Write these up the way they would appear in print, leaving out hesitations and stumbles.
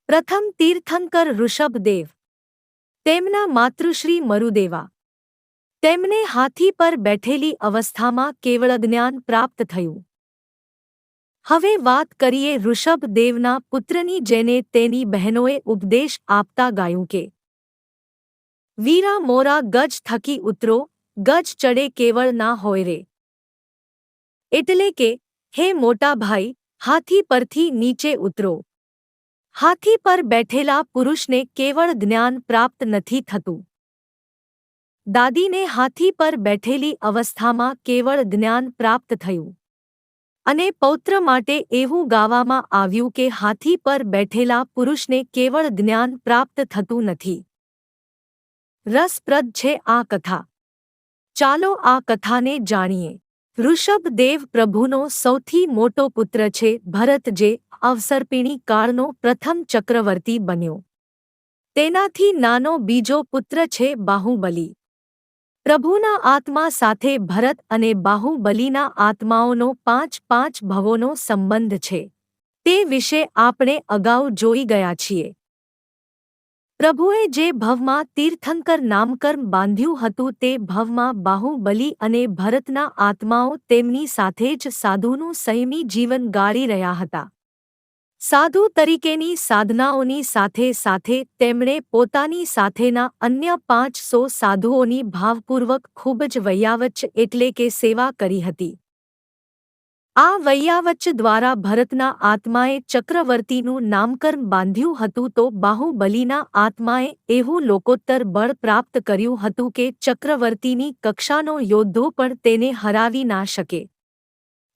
પ્રથમ તીર્થંકર ઋષભદેવ, તેમના માતૃશ્રી મરુદેવા. તેમને હાથી પર બેઠેલી અવસ્થામાં કેવળ જ્ઞાન પ્રાપ્ત થયું. હવે વાત કરીએ ઋષભદેવના પુત્રની, જેને તેની બહેનોએ ઉપદેશ આપતા ગાયું કે વીરા મોરા ગજ થકી ઉતરો, ગજ ચડે કેવળ ના હોય રે. એટલે કે, હે મોટા ભાઈ, હાથી પરથી નીચે ઉતરો. હાથી પર બેઠેલા પુરુષને કેવળ જ્ઞાન પ્રાપ્ત નથી થતું. દાદીને હાથી પર બેઠેલી અવસ્થામાં કેવળ જ્ઞાન પ્રાપ્ત થયું. અને પૌત્ર માટે એવું ગાવામાં આવ્યું કે હાથી પર બેઠેલા પુરુષને કેવળ જ્ઞાન પ્રાપ્ત થતું નથી. રસપ્રદ છે આ કથા. ચાલો આ કથાને જાણીએ. ઋષભદેવ પ્રભુનો સૌથી મોટો પુત્ર છે ભરત, જે અવસર્પિણી કાળનો પ્રથમ ચક્રવર્તી બન્યો. તેનાથી નાનો બીજો પુત્ર છે બાહુબલી. પ્રભુના આત્મા સાથે ભરત અને બાહુબલીના આત્માઓનો 5 ભવોનો સંબંધ છે. તે વિશે આપણે અગાઉ જોઈ ગયા છીએ. પ્રભુએ જે ભવમાં તીર્થંકર નામકર્મ બાંધ્યું હતું, તે ભવમાં બાહુબલી અને ભરતના આત્માઓ તેમની સાથે જ સાધુનું સંયમી જીવન ગાળી રહ્યા હતા. સાધુ તરીકેની સાધનાઓની સાથે સાથે તેમણે પોતાની સાથેના અન્ય 500 સાધુઓની ભાવપૂર્વક ખૂબ જ વૈયાવચ્ચ એટલે કે સેવા કરી હતી. આ વૈયાવચ્ચ દ્વારા ભરતના આત્માએ ચક્રવર્તીનું નામકર્મ બાંધ્યું હતું, તો બાહુબલીના આત્માએ એવું લોકોત્તર બળ પ્રાપ્ત કર્યું હતું કે ચક્રવર્તીની કક્ષાનો યોદ્ધો પણ તેને હરાવી ના શકે.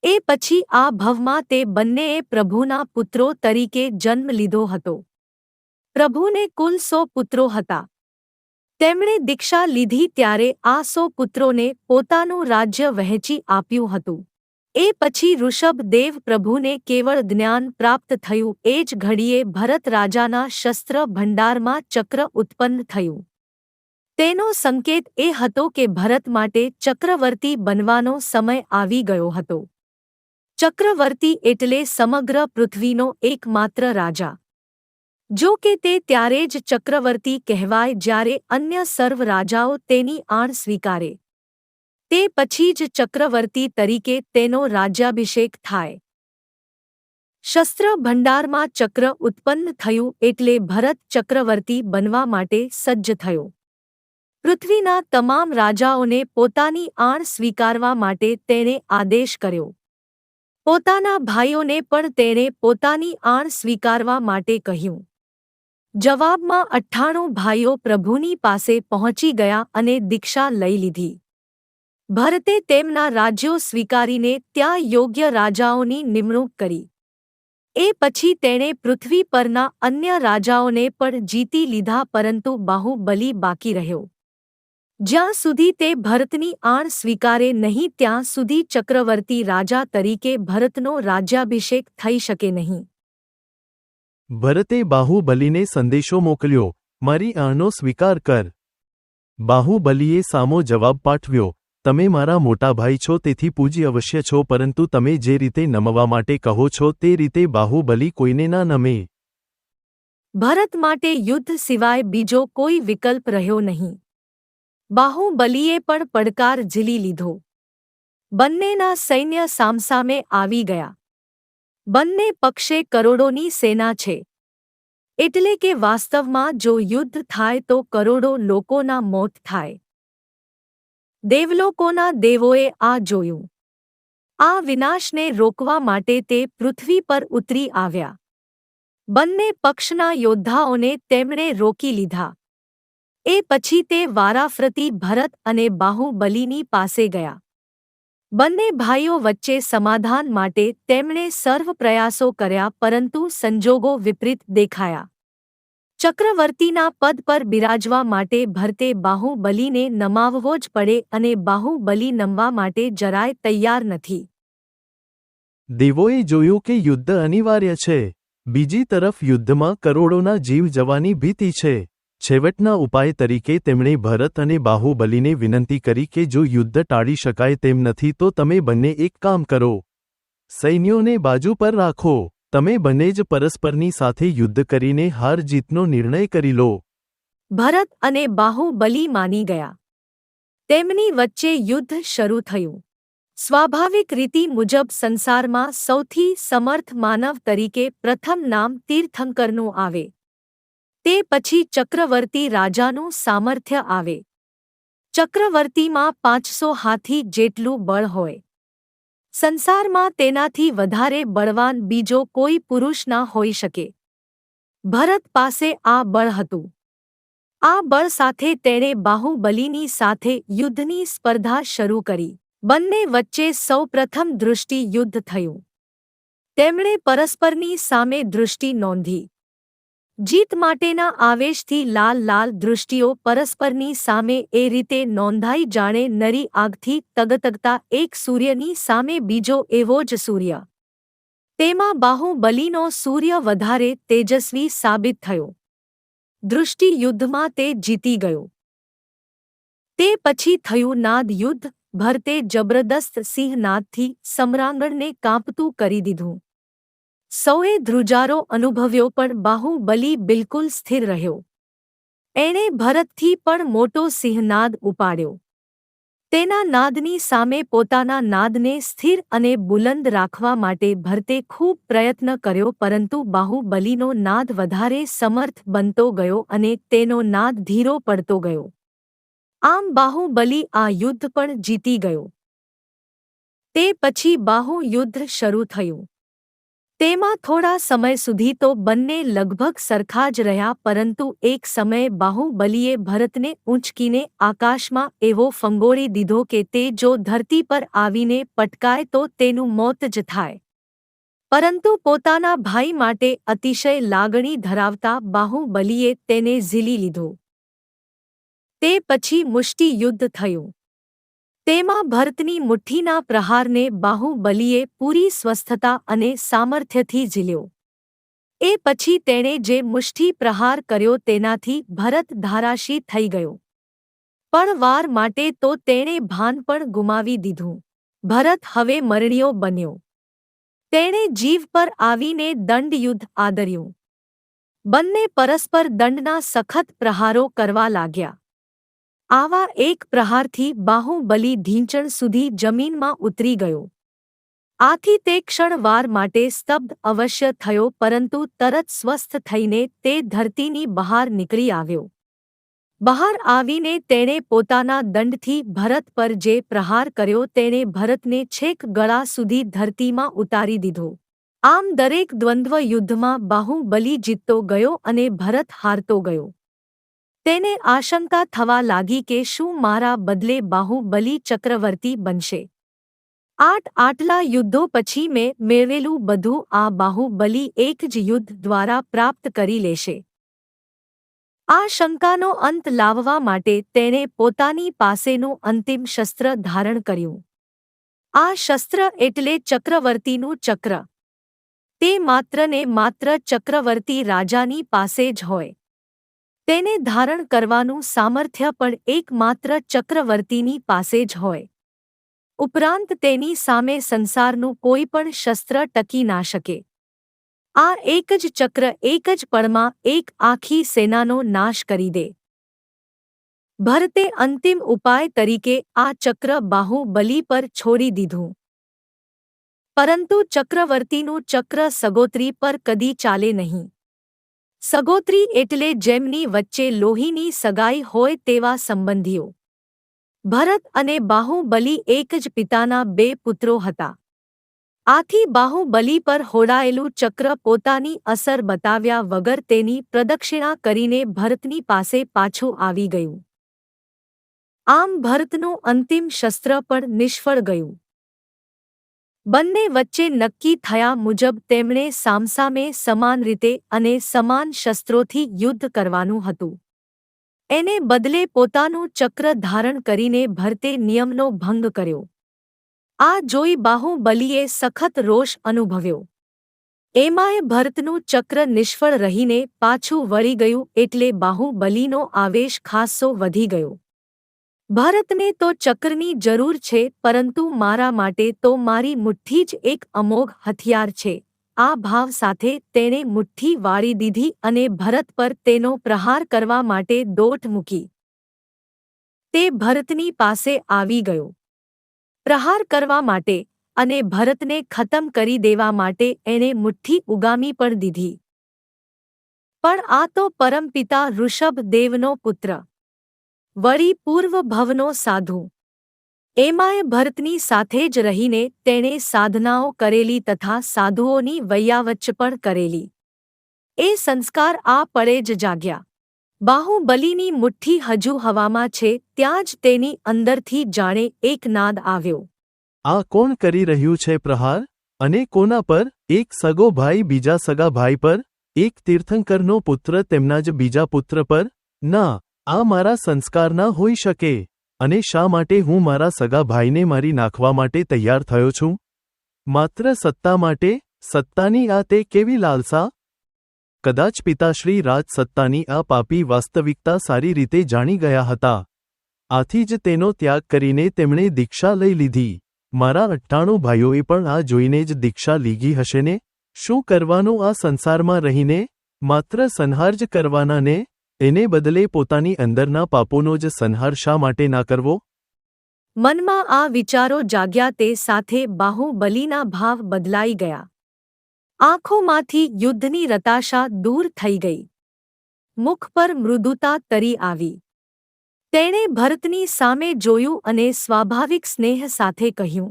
એ પછી આ ભવમાં તે બંનેએ પ્રભુના પુત્રો તરીકે જન્મ લીધો હતો. પ્રભુને કુલ 100 પુત્રો હતા. તેમણે દીક્ષા લીધી ત્યારે આ 100 પુત્રોને પોતાનું રાજ્ય વહેંચી આપ્યું હતું. એ પછી ઋષભદેવ પ્રભુને કેવળ જ્ઞાન પ્રાપ્ત થયું. એ જ ઘડીએ ભરત રાજાના શસ્ત્ર ભંડારમાં ચક્ર ઉત્પન્ન થયું. તેનો સંકેત એ હતો કે ભરત માટે ચક્રવર્તી બનવાનો સમય આવી ગયો હતો. ચક્રવર્તી એટલે સમગ્ર પૃથ્વીનો એકમાત્ર રાજા. જો કે તે ત્યારે જ ચક્રવર્તી કહેવાય જ્યારે અન્ય સર્વ રાજાઓ તેની આણ સ્વીકારે. તે પછી જ ચક્રવર્તી તરીકે તેનો રાજ્યાભિષેક થાય. શસ્ત્ર ભંડારમાં ચક્ર ઉત્પન્ન થયું એટલે ભરત ચક્રવર્તી બનવા માટે સજ્જ થયો. પૃથ્વીના તમામ રાજાઓને પોતાની આણ સ્વીકારવા માટે તેણે આદેશ કર્યો. પોતાના ભાઈઓને પણ તેણે પોતાની આણ સ્વીકારવા માટે કહ્યું. જવાબમાં 98 ભાઈઓ પ્રભુની પાસે પહોંચી ગયા અને દીક્ષા લઈ લીધી. ભરતે તેમના રાજ્યો સ્વીકારીને ત્યાં યોગ્ય રાજાઓની નિમણૂક કરી. એ પછી તેણે પૃથ્વી પરના અન્ય રાજાઓને પણ જીતી લીધા, પરંતુ બાહુબલી બાકી રહ્યો. જ્યાં સુધી તે ભરતની આણ સ્વીકારે નહીં, ત્યાં સુધી ચક્રવર્તી રાજા તરીકે ભરતનો રાજ્યાભિષેક થઈ શકે નહીં. ભરતે બાહુબલીને સંદેશો મોકલ્યો, મારી આણનો સ્વીકાર કર. બાહુબલીએ સામો જવાબ પાઠવ્યો, તમે મારા મોટા ભાઈ છો, તેથી પૂજ્ય અવશ્ય છો, પરંતુ તમે જે રીતે નમવા માટે કહો છો તે રીતે બાહુબલી કોઈને ના નમે. ભરત માટે યુદ્ધ સિવાય બીજો કોઈ વિકલ્પ રહ્યો નહીં. બાહુબલીએ પણ પડકાર ઝીલી લીધો. બંનેના સૈન્ય સામસામે આવી ગયા. બંને પક્ષે કરોડોની સેના છે. એટલે કે વાસ્તવમાં જો યુદ્ધ થાય તો કરોડો લોકોના મોત થાય. દેવલોકોના દેવોએ આ જોયું. આ વિનાશને રોકવા માટે તે પૃથ્વી પર ઉતરી આવ્યા. બંને પક્ષના યોદ્ધાઓને તેમણે રોકી લીધા. એ પછી તે વારાફરતી ભરત અને બાહુબલીની પાસે ગયા. બંને ભાઈઓ વચ્ચે સમાધાન માટે તેમણે સર્વ પ્રયાસો કર્યા, પરંતુ સંજોગો વિપરીત દેખાયા. ચક્રવર્તીના પદ પર બિરાજવા માટે ભરતે બાહુબલીને નમાવવો જ પડે, અને બાહુબલી નમવા માટે જરાય તૈયાર નથી. દેવોએ જોયું કે યુદ્ધ અનિવાર્ય છે. બીજી તરફ યુદ્ધમાં કરોડોના જીવ જવાની ભીતિ છે. છેવટના ઉપાય તરીકે તેમણે ભરત અને બાહુબલીને વિનંતી કરી કે જો યુદ્ધ ટાળી શકાય તેમ નથી તો તમે બંને એક કામ કરો. સૈન્યોને બાજુ પર રાખો. તમે બંને જ પરસ્પરની સાથે યુદ્ધ કરીને હાર જીતનો નિર્ણય કરી લો. ભરત અને બાહુબલી માની ગયા. તેમની વચ્ચે યુદ્ધ શરૂ થયું. સ્વાભાવિક રીતિ મુજબ સંસારમાં સૌથી સમર્થ માનવ તરીકે પ્રથમ નામ તીર્થંકરનું આવે. તે પછી ચક્રવર્તી રાજાનું સામર્થ્ય આવે. ચક્રવર્તીમાં 500 હાથી જેટલું બળ હોય. સંસારમાં તેનાથી વધારે બળવાન બીજો કોઈ પુરુષ ના હોઈ શકે. ભરત પાસે આ બળ હતું. આ બળ સાથે તેણે બાહુબલીની સાથે યુદ્ધની સ્પર્ધા શરૂ કરી. બંને વચ્ચે સૌપ્રથમ દૃષ્ટિ યુદ્ધ થયું. તેમણે પરસ્પરની સામે દૃષ્ટિ નોંધી. જીત માટેના આવેશથી લાલ લાલ દૃષ્ટિઓ પરસ્પરની સામે એ રીતે નોંધાઈ જાણે નરી આગથી તગતગતા એક સૂર્યની સામે બીજો એવો જ સૂર્ય. તેમાં બાહુબલીનો સૂર્ય વધારે તેજસ્વી સાબિત થયો. દૃષ્ટિ યુદ્ધમાં તે જીતી ગયો. તે પછી થયું નાદ યુદ્ધ. ભરતે જબરદસ્ત સિંહનાદથી સમ્રાંગણને કાંપતું કરી દીધું. સૌએ ધ્રુજારો અનુભવ્યો પણ બાહુબલી બિલકુલ સ્થિર રહ્યો. એણે ભરતથી પણ મોટો સિંહનાદ ઉપાડ્યો. તેના નાદની સામે પોતાના નાદને સ્થિર અને બુલંદ રાખવા માટે ભરતે ખૂબ પ્રયત્ન કર્યો, પરંતુ બાહુબલીનો નાદ વધારે સમર્થ બનતો ગયો અને તેનો નાદ ધીરો પડતો ગયો. આમ બાહુબલી આ યુદ્ધ પણ જીતી ગયો. તે પછી બાહુ યુદ્ધ શરૂ થયું. તેમાં થોડા સમય સુધી તો બંને લગભગ સરખા જ રહ્યા, પરંતુ એક સમયે બાહુબલીએ ભરતને ઊંચકીને આકાશમાં એવો ફંગોળી દીધો કે તે જો ધરતી પર આવીને પટકાય તો તેનું મોત જ થાય. પરંતુ પોતાના ભાઈ માટે અતિશય લાગણી ધરાવતા બાહુબલીએ તેને ઝીલી લીધો. તે પછી મુષ્ટિ યુદ્ધ થયું. તેમાં ભરતની મુઠ્ઠીના પ્રહારને બાહુબલીએ પૂરી સ્વસ્થતા અને સામર્થ્યથી ઝીલ્યો. એ પછી તેણે જે મુષ્ઠી પ્રહાર કર્યો તેનાથી ભરત ધારાશી થઈ ગયો. પણ વાર માટે તો તેણે ભાન પણ ગુમાવી દીધું. ભરત હવે મરણિયો બન્યો. તેણે જીવ પર આવીને દંડયુદ્ધ આદર્યું. બંને પરસ્પર દંડના સખત પ્રહારો કરવા લાગ્યા. આવા એક પ્રહારથી બાહુબલી ઢીંચણ સુધી જમીનમાં ઉતરી ગયો. આથી તે ક્ષણવાર માટે સ્તબ્ધ અવશ્ય થયો, પરંતુ તરત સ્વસ્થ થઈને તે ધરતીની બહાર નીકળી આવ્યો. બહાર આવીને તેણે પોતાના દંડથી ભરત પર જે પ્રહાર કર્યો તેણે ભરતને છેક ગળા સુધી ધરતીમાં ઉતારી દીધો. આમ દરેક દ્વંદ્વ યુદ્ધમાં બાહુબલી જીતતો ગયો અને ભરત હારતો ગયો. તેને આશંકા થવા લાગી કે શું મારા બદલે બાહુબલી ચક્રવર્તી બનશે. આટલા યુદ્ધો પછી મેં મેળવેલું બધું આ બાહુબલી એક જ યુદ્ધ દ્વારા પ્રાપ્ત કરી લેશે. આ શંકાનો અંત લાવવા માટે તેણે પોતાની પાસેનું અંતિમ શસ્ત્ર ધારણ કર્યું. આ શસ્ત્ર એટલે ચક્રવર્તીનું ચક્ર. તે માત્ર ને માત્ર ચક્રવર્તી રાજાની પાસે જ હોય. તેને ધારણ કરવાનું સામર્થ્ય પણ એકમાત્ર ચક્રવર્તીની પાસે જ હોય. ઉપરાંત તેની સામે સંસારનું કોઈ પણ શસ્ત્ર ટકી ના શકે. આ એક જ ચક્ર એક જ પળમાં એક આખી સેનાનો નાશ કરી દે. ભરતે અંતિમ ઉપાય તરીકે આ ચક્ર બાહુબલી પર છોડી દીધું. પરંતુ ચક્રવર્તીનું ચક્ર સગોત્રી પર કદી ચાલે નહીં. સગોત્રી એટલે જેમની વચ્ચે લોહીની સગાઈ હોય તેવા સંબંધીઓ. ભરત અને બાહુબલી એક જ પિતાના બે પુત્રો હતા. આથી બાહુબલી પર હોડાયેલું ચક્ર પોતાની અસર બતાવ્યા વગર તેની પ્રદક્ષિણા કરીને ભરતની પાસે પાછું આવી ગયું. આમ ભરતનું અંતિમ શસ્ત્ર પણ નિષ્ફળ ગયું. બંને વચ્ચે નક્કી થયા મુજબ તેમણે સામસામે સમાન રીતે અને સમાન શસ્ત્રોથી યુદ્ધ કરવાનું હતું. એને બદલે પોતાનું ચક્ર ધારણ કરીને ભરતે નિયમનો ભંગ કર્યો. આ જોઈ બાહુબલીએ સખત રોષ અનુભવ્યો. એમાંય ભરતનું ચક્ર નિષ્ફળ રહીને પાછું વળી ગયું એટલે બાહુબલીનો આવેશ ખાસ્સો વધી ગયો. ભરતને તો ચક્રની જરૂર છે, પરંતુ મારા માટે તો મારી મુઠ્ઠી જ એક અમોઘ હથિયાર છે. આ ભાવ સાથે તેણે મુઠ્ઠી વાળી દીધી અને ભરત પર તેનો પ્રહાર કરવા માટે દોટ મૂકી. તે ભરતની પાસે આવી ગયો પ્રહાર કરવા માટે, અને ભરતને ખતમ કરી દેવા માટે એણે મુઠ્ઠી ઉગામી પણ દીધી. પણ આ તો પરમપિતા ઋષભદેવનો પુત્ર, વળી પૂર્વ ભવનો સાધુ. એમાંય ભરતની સાથે જ રહીને તેણે સાધનાઓ કરેલી તથા સાધુઓની વૈયાવચ્ચ પણ કરેલી. એ સંસ્કાર આ પળે જ જાગ્યા. બાહુબલીની મુઠ્ઠી હજુ હવામાં છે ત્યાં જ તેની અંદરથી જાણે એક નાદ આવ્યો. આ કોણ કરી રહ્યું છે પ્રહાર? અને કોના પર? એક સગો ભાઈ બીજા સગા ભાઈ પર? એક તીર્થંકરનો પુત્ર તેમના જ બીજા પુત્ર પર? ના, આ મારા સંસ્કાર ના હોઈ શકે. અને શા માટે હું મારા સગા ભાઈને મારી નાખવા માટે તૈયાર થયો છું? માત્ર સત્તા માટે? સત્તાની આ તે કેવી લાલસા? કદાચ પિતાશ્રી રાજ સત્તાની આ પાપી વાસ્તવિકતા સારી રીતે જાણી ગયા હતા. આથી જ તેનો ત્યાગ કરીને તેમણે દીક્ષા લઈ લીધી. મારા 98 ભાઈઓએ પણ આ જોઈને જ દીક્ષા લીધી હશે ને? શું કરવાનું આ સંસારમાં રહીને? માત્ર સંહાર જ કરવાના ને? એને બદલે પોતાની અંદરના પાપોનો જ સંહાર શા માટે ના કરવો? મનમાં આ વિચારો જાગ્યા તે સાથે બાહુબલીના ભાવ બદલાઈ ગયા. આંખોમાંથી યુદ્ધની રતાશા દૂર થઈ ગઈ. મુખ પર મૃદુતા તરી આવી. તેણે ભરતની સામે જોયું અને સ્વાભાવિક સ્નેહ સાથે કહ્યું,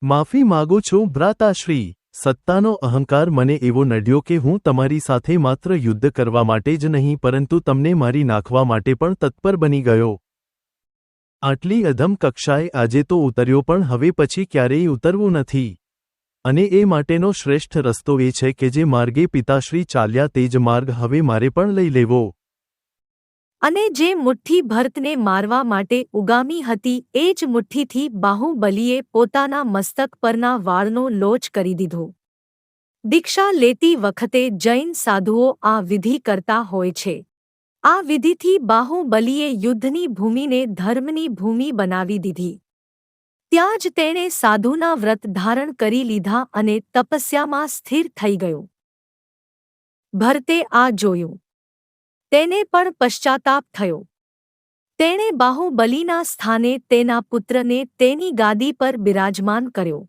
માફી માગું છું ભ્રાતાશ્રી. સત્તાનો અહંકાર મને એવો નડ્યો કે હું તમારી સાથે માત્ર યુદ્ધ કરવા માટે જ નહીં પરંતુ તમને મારી નાખવા માટે પણ તત્પર બની ગયો. આટલી અધમ કક્ષાએ આજે તો ઉતર્યો પણ હવે પછી ક્યારેય ઉતરવું નથી. અને એ માટેનો શ્રેષ્ઠ રસ્તો એ છે કે જે માર્ગે પિતાશ્રી ચાલ્યા તે જ માર્ગ હવે મારે પણ લઈ લેવો. અને જે મુઠ્ઠી ભરતને મારવા માટે ઉગામી હતી એ જ મુઠ્ઠીથી બાહુબલીએ પોતાના મસ્તક પરના વાળનો લોચ કરી દીધો. દીક્ષા લેતી વખતે જૈન સાધુઓ આ વિધિ કરતા હોય છે. આ વિધિથી બાહુબલીએ યુદ્ધની ભૂમિને ધર્મની ભૂમિ બનાવી દીધી. ત્યાં જ તેણે સાધુના વ્રત ધારણ કરી લીધા અને તપસ્યામાં સ્થિર થઈ ગયો. ભરતે આ જોયું. તેને પણ પશ્ચાતાપ થયો. તેણે બાહુબલીના સ્થાને તેના પુત્રને તેની ગાદી પર બિરાજમાન કર્યો.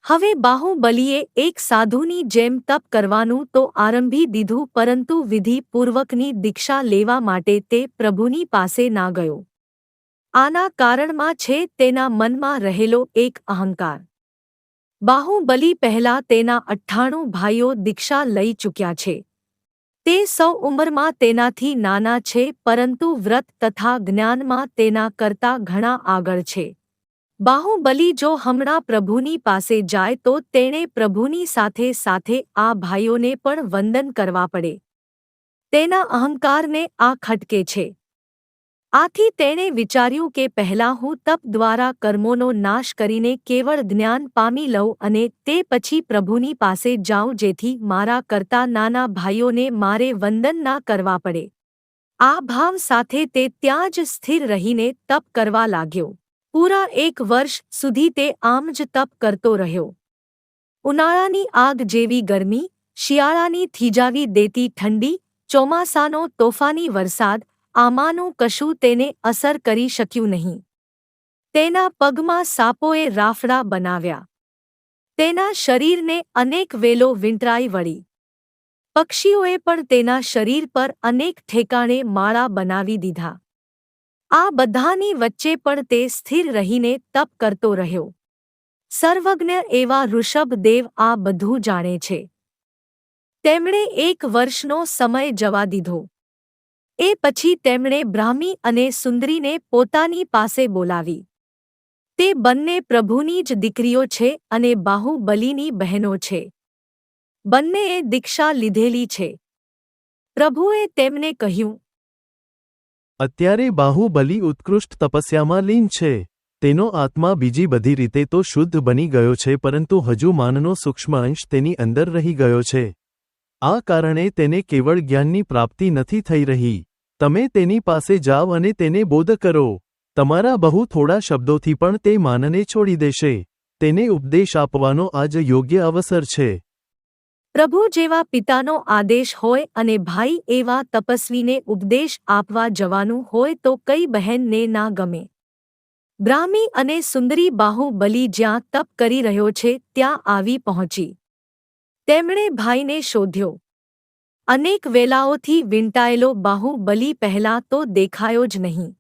હવે બાહુબલીએ એક સાધુની જેમ તપ કરવાનું તો આરંભી દીધું પરંતુ વિધિપૂર્વકની દીક્ષા લેવા માટે તે પ્રભુની પાસે ના ગયો. આના કારણમાં છે તેના મનમાં રહેલો એક અહંકાર. બાહુબલી પહેલા તેના 98 ભાઈઓ દીક્ષા લઈ ચૂક્યા છે. તે સૌ ઉંમરમાં તેનાથી નાના છે પરંતુ વ્રત તથા જ્ઞાનમાં તેના કરતાં ઘણા આગળ છે. બાહુબલી જો હમણાં પ્રભુની પાસે જાય તો તેણે પ્રભુની સાથે સાથે આ ભાઈઓને પણ વંદન કરવા પડે. તેના અહંકારને આ ખટકે છે. આથી તેણે વિચાર્યું કે પહેલાં હું તપ દ્વારા કર્મોનો નાશ કરીને કેવળ જ્ઞાન પામી લઉં અને તે પછી પ્રભુની પાસે જાઉં જેથી મારા કરતાં નાના ભાઈઓને મારે વંદન ના કરવા પડે. આ ભાવ સાથે તે ત્યાં જ સ્થિર રહીને તપ કરવા લાગ્યો. પૂરા 1 વર્ષ સુધી તે આમ જ તપ કરતો રહ્યો. ઉનાળાની આગ જેવી ગરમી, શિયાળાની થીજાવી દેતી ઠંડી, ચોમાસાનો તોફાની વરસાદ, આમાંનું કશું તેને અસર કરી શક્યું નહીં. તેના પગમાં સાપોએ રાફડા બનાવ્યા. તેના શરીરને અનેક વેલો વીંટરાઈ વળી. પક્ષીઓએ પણ તેના શરીર પર અનેક ઠેકાણે માળા બનાવી દીધા. આ બધાની વચ્ચે પણ તે સ્થિર રહીને તપ કરતો રહ્યો. સર્વજ્ઞ એવા ઋષભદેવ આ બધું જાણે છે. તેમણે 1 વર્ષનો સમય જવા દીધો. એ પછી તેમણે બ્રાહ્મી અને સુંદરીને પોતાની પાસે બોલાવી. તે બંને પ્રભુની જ દીકરીઓ છે અને બાહુબલીની બહેનો છે. બંનેએ દીક્ષા લીધેલી છે. પ્રભુએ તેમને કહ્યું, અત્યારે બાહુબલી ઉત્કૃષ્ટ તપસ્યામાં લીન છે. તેનો આત્મા બીજી બધી રીતે તો શુદ્ધ બની ગયો છે પરંતુ હજુ માનનો સૂક્ષ્મ અંશ તેની અંદર રહી ગયો છે. આ કારણે તેને કેવળ જ્ઞાનની પ્રાપ્તિ નથી થઈ રહી. તમે તેની પાસે જાઓ અને તેને બોધ કરો. તમારા બહુ થોડા શબ્દોથી પણ તે માનને છોડી દેશે. તેને ઉપદેશ આપવાનો આજ યોગ્ય અવસર છે. પ્રભુ જેવા પિતાનો આદેશ હોય અને ભાઈ એવા તપસ્વીને ઉપદેશ આપવા જવાનું હોય તો કઈ બહેનને ના ગમે. બ્રાહ્મી અને સુંદરી બાહુબલી જ્યાં તપ કરી રહ્યો છે ત્યાં આવી પહોંચી. તેમણે ભાઈને શોધ્યો. અનેક વેલાઓથી વીંટાયેલો બાહુબલી પહેલાં તો દેખાયો જ નહીં.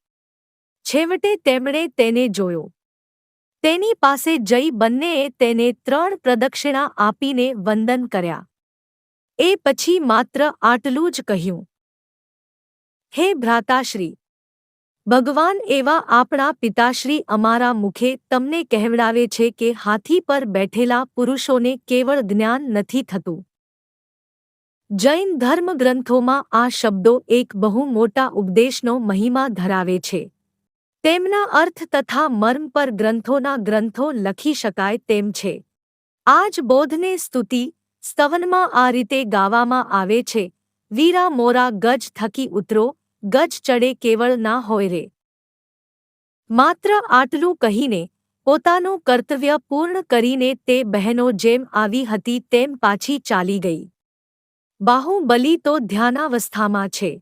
છેવટે તેમણે તેને જોયો. તેની પાસે જઈ બંનેએ તેને 3 પ્રદક્ષિણા આપીને વંદન કર્યા. એ પછી માત્ર આટલું જ કહ્યું, હે ભ્રાતાશ્રી, ભગવાન એવા આપણા પિતાશ્રી અમારા મુખે તમને કહેવડાવે છે કે હાથી પર બેઠેલા પુરુષોને કેવળ જ્ઞાન નથી થતું. જૈન ધર્મગ્રંથોમાં આ શબ્દો એક બહુ મોટા ઉપદેશનો મહિમા ધરાવે છે. તેમના અર્થ તથા મર્મ પર ગ્રંથો લખી શકાય તેમ છે. આ જ બોધને સ્તુતિ સ્તવનમાં આ રીતે ગાવામાં આવે છે, વીરા મોરા ગજ થકી ઉતરો, ગજ ચડે કેવળ ના હોય રે. માત્ર આટલું કહીને પોતાનું કર્તવ્ય પૂર્ણ કરીને તે બહેનો જેમ આવી હતી તેમ પાછી ચાલી ગઈ. બાહુબલી તો ધ્યાનાવસ્થામાં છે.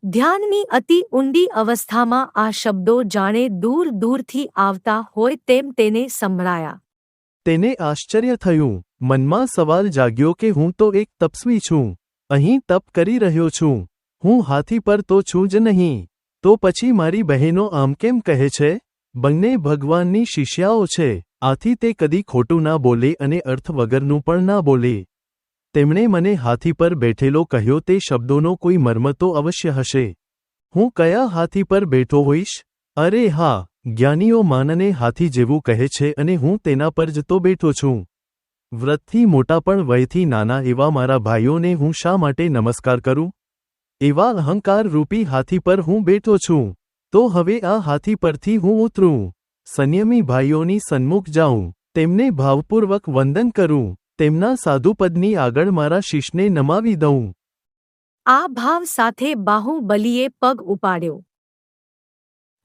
ધ્યાનની અતિ ઊંડી અવસ્થામાં આ શબ્દો જાણે દૂર દૂરથી આવતા હોય તેમ તેને સંભળાયા. તેને આશ્ચર્ય થયું. મનમાં સવાલ જાગ્યો કે હું તો એક તપસ્વી છું. અહીં તપ કરી રહ્યો છું. હું હાથી પર તો છું જ નહીં. તો પછી મારી બહેનો આમ કેમ કહે છે? બંને ભગવાનની શિષ્યાઓ છે. આથી તે કદી ખોટું ના બોલે અને અર્થ વગરનું પણ ના બોલે. તેમણે મને હાથી પર બેઠેલો કહ્યો તે શબ્દોનો કોઈ મર્મ તો અવશ્ય હશે. હું કયા હાથી પર બેઠો હોઈશ? અરે હા, જ્ઞાનીઓ માનને હાથી જેવું કહે છે અને હું તેના પર જ તો બેઠો છું. વ્રતથી મોટા પણ વયથી નાના એવા મારા ભાઈઓને હું શા માટે નમસ્કાર કરું? એવા અહંકાર રૂપી હાથી પર હું બેઠો છું. તો હવે આ હાથી પરથી હું ઉતરું. સંયમી ભાઈઓની સન્મુખ જાઉં. તેમને ભાવપૂર્વક વંદન કરું. તેમના સાધુપદની આગળ મારા શીશને નમાવી દઉં. આ ભાવ સાથે બાહુબલીએ પગ ઉપાડ્યો.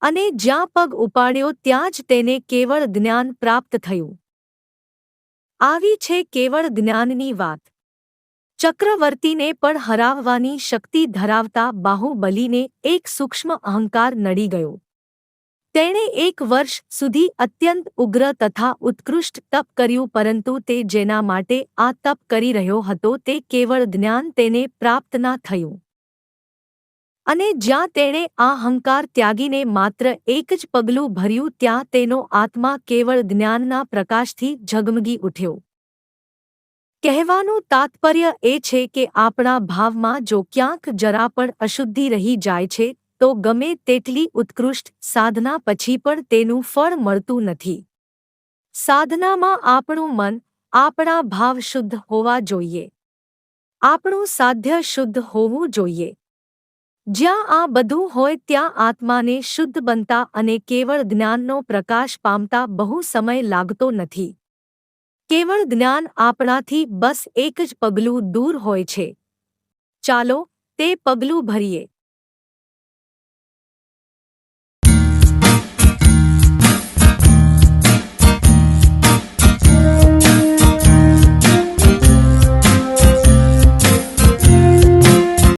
અને જ્યાં પગ ઉપાડ્યો ત્યાં જ તેને કેવળ જ્ઞાન પ્રાપ્ત થયું. આવી છે કેવળ જ્ઞાનની વાત. ચક્રવર્તીને પણ હરાવવાની શક્તિ ધરાવતા બાહુબલીને એક સૂક્ષ્મ અહંકાર નડી ગયો. તેણે 1 વર્ષ સુધી અત્યંત ઉગ્ર તથા ઉત્કૃષ્ટ તપ કર્યું, પરંતુ તે જેના માટે આ તપ કરી રહ્યો હતો તે કેવળ જ્ઞાન તેને પ્રાપ્ત ના થયું. અને જ્યાં તેણે આ અહંકાર ત્યાગીને માત્ર એક જ પગલું ભર્યું ત્યાં તેનો આત્મા કેવળ જ્ઞાનના પ્રકાશથી ઝગમગી ઉઠ્યો. કહેવાનું તાત્પર્ય એ છે કે આપણા ભાવમાં જો ક્યાંક જરા પણ અશુદ્ધિ રહી જાય છે તો ગમે તેટલી ઉત્કૃષ્ટ સાધના પછી પણ તેનું ફળ મળતું નથી. સાધનામાં આપણું મન, આપણા ભાવ શુદ્ધ હોવા જોઈએ. આપણું સાધ્ય શુદ્ધ હોવું જોઈએ. જ્યાં આ બધું હોય ત્યાં આત્માને શુદ્ધ બનતા અને કેવળ જ્ઞાનનો પ્રકાશ પામતા બહુ સમય લાગતો નથી. કેવળ જ્ઞાન આપણાથી બસ એક જ પગલું દૂર હોય છે. ચાલો તે પગલું ભરીએ.